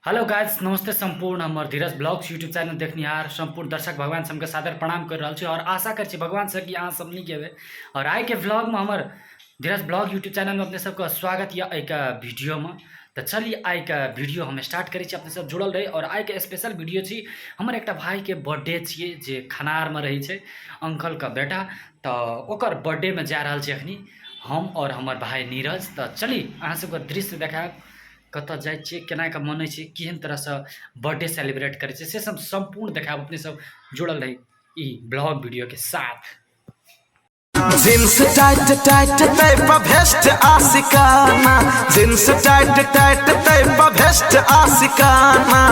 Hello guys, नमस्ते संपूर्ण हमारे धीरज ब्लॉग्स यूट्यूब चैनल देखनिहार संपूर्ण दर्शक भगवान सबके सादर प्रणाम कर रहा और आशा कर भगवान से कि अहाँ सब नीक हेबे। और आइ के व्लॉग में हमारे धीरज ब्लॉग यूट्यूब चैनल में अपने सबका स्वागत या एक वीडियो में। तो चलिए आई का वीडियो हम स्टार्ट करें, अपने सब जुड़ल रहे। और आई के स्पेशल वीडियो छी हमारे एक भाई के बर्थडे छे जे खनार में रही है, अंकल का बेटा। तो ओकर बर्थडे में जा रहा है अखनी हम और हमार भाई नीरज। तो चलिए अहाँ सबके दृश्य देखा कत जाए केना का मन केहन तरह से बर्थडे सेलिब्रेट करे से सब संपूर्ण देखाब अपने सब जुड़ल रही ई ब्लॉग वीडियो के साथ। जींस टाइट टाइट टाइप भेस्ट आशिकाना, जींस टाइट टाइट टाइप भेस्ट आशिकाना,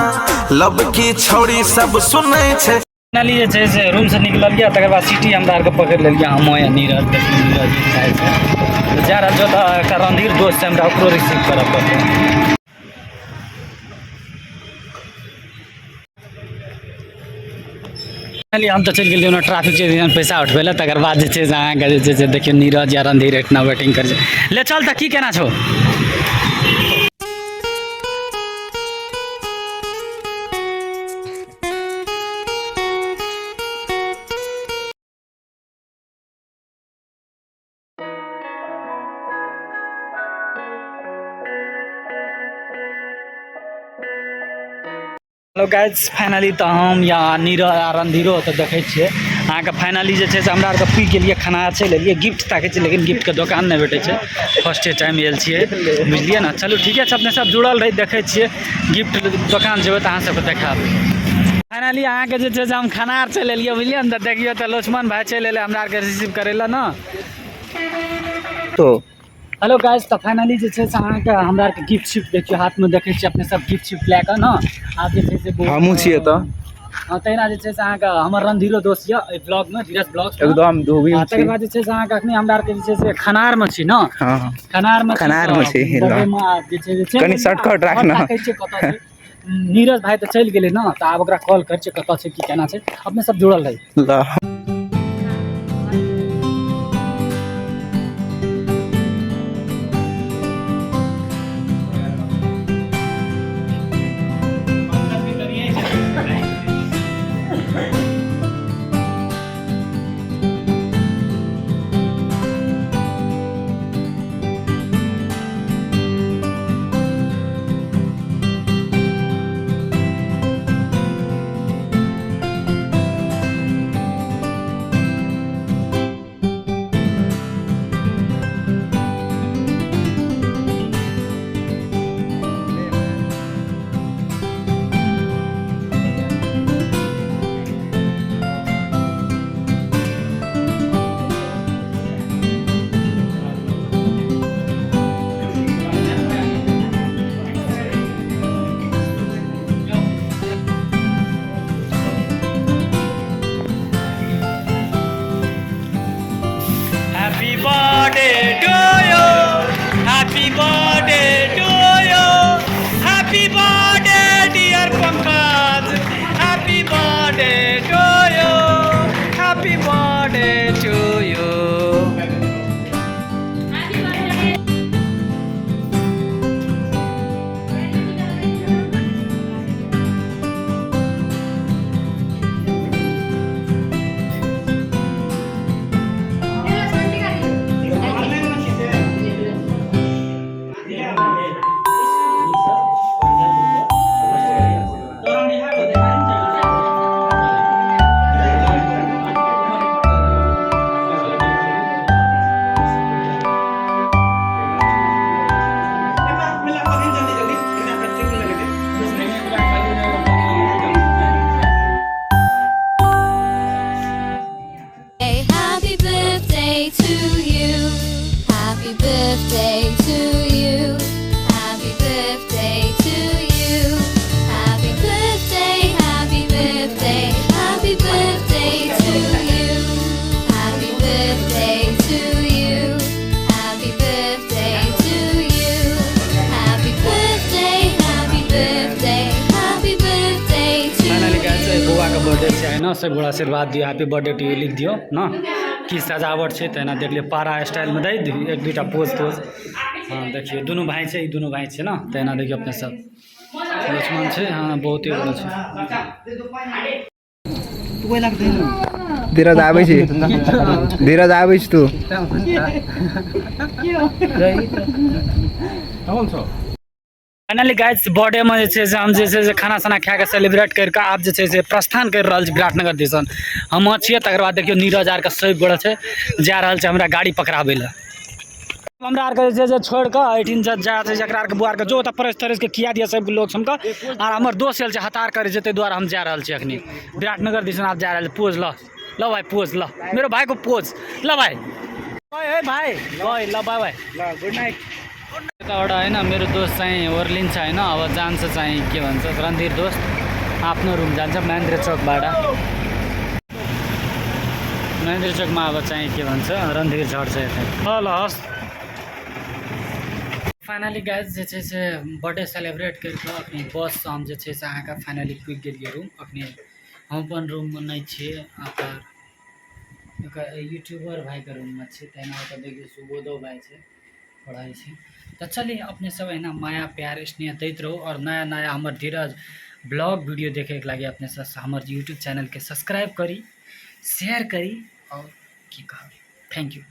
लब की छोड़ी सब सुनै छै। फाइनली जे छै से रूम से निकलल गया, तकर बाद सिटी हमरा आर के पकड़ लेलिए हम या नीरज। देखिए नीरज जाय छै जा रहा जो त रणधीर दोस्त से हमरा ओकरो रिसीव करब पड़तै। हम तो चल गए ट्रैफिक पैसा उठबे ला, तकर बाद देखिए नीरज या रणधीर इतना वेटिंग कर ले चल। तो की कहना छो? हेलो गाइज, फाइनली तो हम या नीरज आ रणधीरो तो देखे छे अहाँ के फाइनली जे छे से हमरा आर के पी के लिए खाना छै लेलिए गिफ्ट ताके छे, लेकिन गिफ्ट के दुकान नहीं भेटे छे। फर्स्ट टाइम आयल छिए, बुझलिए ना। चलो ठीक है, अपने सब जुड़ल रही देखे छे गिफ्ट दुकान जेबे तो अहाँ सबके देखाब। फाइनली अहाँ के जे छे से हम खाना आर छै लेलिए, बुझलिए ना। देखियो तो लक्ष्मण भाई छै लेले हमरा आर के रिसीव करेला ना। तो हेलो गाइस, तो फाइनली जे छे से अहाँ के हमरा के गिफ्ट शिफ्ट देखियो हाथ में देखे छे अपने सब गिफ्ट शिफ्ट लेके ना। आप जे छे से हमहू छिए त हां तैना जे छे से अहाँ के हमर रणधीरो दोस्त या ए ब्लॉग में धीरज ब्लॉग्स एकदम धोबी छी। तकर बाद जे छे से अहाँ के अखनी हमरा के जे छे से खनार में छी ना। हां खनार में छी जे छे से कनी शॉर्टकट राखना नीरज भाई तो चल गेले ना, तो आब ओकरा कॉल कर छे कत छे की केना छे। अपने सब जुड़ल रही। बर्थडे है ना, सब बड़ा आशीर्वाद दियो, हैप्पी बर्थडे टू यू लिख दियो ना। की सजावट है तेना देख लियो, पारा स्टाइल में दे दी एक दूटा पोज तोज। हाँ देखिए दोनों भाई है, दोनों भाई है ना, तेना देखियो अपने सब लक्ष्मण छे हाँ बहुत बड़ो छे धीरज आबै छी धीरज आबै छी तू फाइनली गाइस बर्थडे में हम खाना साना खा के सेलिब्रेट करके आब प्रस्थान कर रहा विराटनगर दिसन हम छिए। तकर बाद देखियो नीरज आर के सब गोड़ छे जा रहल छे हमरा गाड़ी पकड़ाबे ला। हमरा आर के छोड़ के एठिन जा जकरा आर के बुआर के जो त परस तरस के खिया दिया सब लोग हमका। और हमर दोस्त आयल छे हतार करे छे ते द्वारा हम जा रहल छे अखनी विराटनगर दिसन आप जा रहल छे। पोज लो भाई पोज लो मेरो भाई को पोज लो भाई ओए भाई ओए लो बाय बाय गुड नाइट। एउटा हैन मेरो दोस्त चाहिँ ओर्लिन्छ हैन अब जान्छ चाहिँ के भन्छ रणधीर दोस्त आफ्नो रुम जान्छ महेन्द्र चौकबाट। महेन्द्र चौकमा अब चाहिँ के भन्छ रणधीर झर्छ यता ल हस्। फाइनली गाइज बर्थडे सेलिब्रेट करके अपनी बस हम अहाँके फाइनली पुगि गेलिए रूम। अखनी हम अपन रूम में नहीं छे यूट्यूबर भाई के रूम में छे तेना देखिए सुबोधो भाई छे पढ़ाई छे। तो चलिए अपने सब है ना माया प्यार स्नेह दैत रहो और नया नया हमारे धीरज ब्लॉग वीडियो देखे के लगे अपने हमारे यूट्यूब चैनल के सब्सक्राइब करी शेयर करी और की कहा थैंक यू।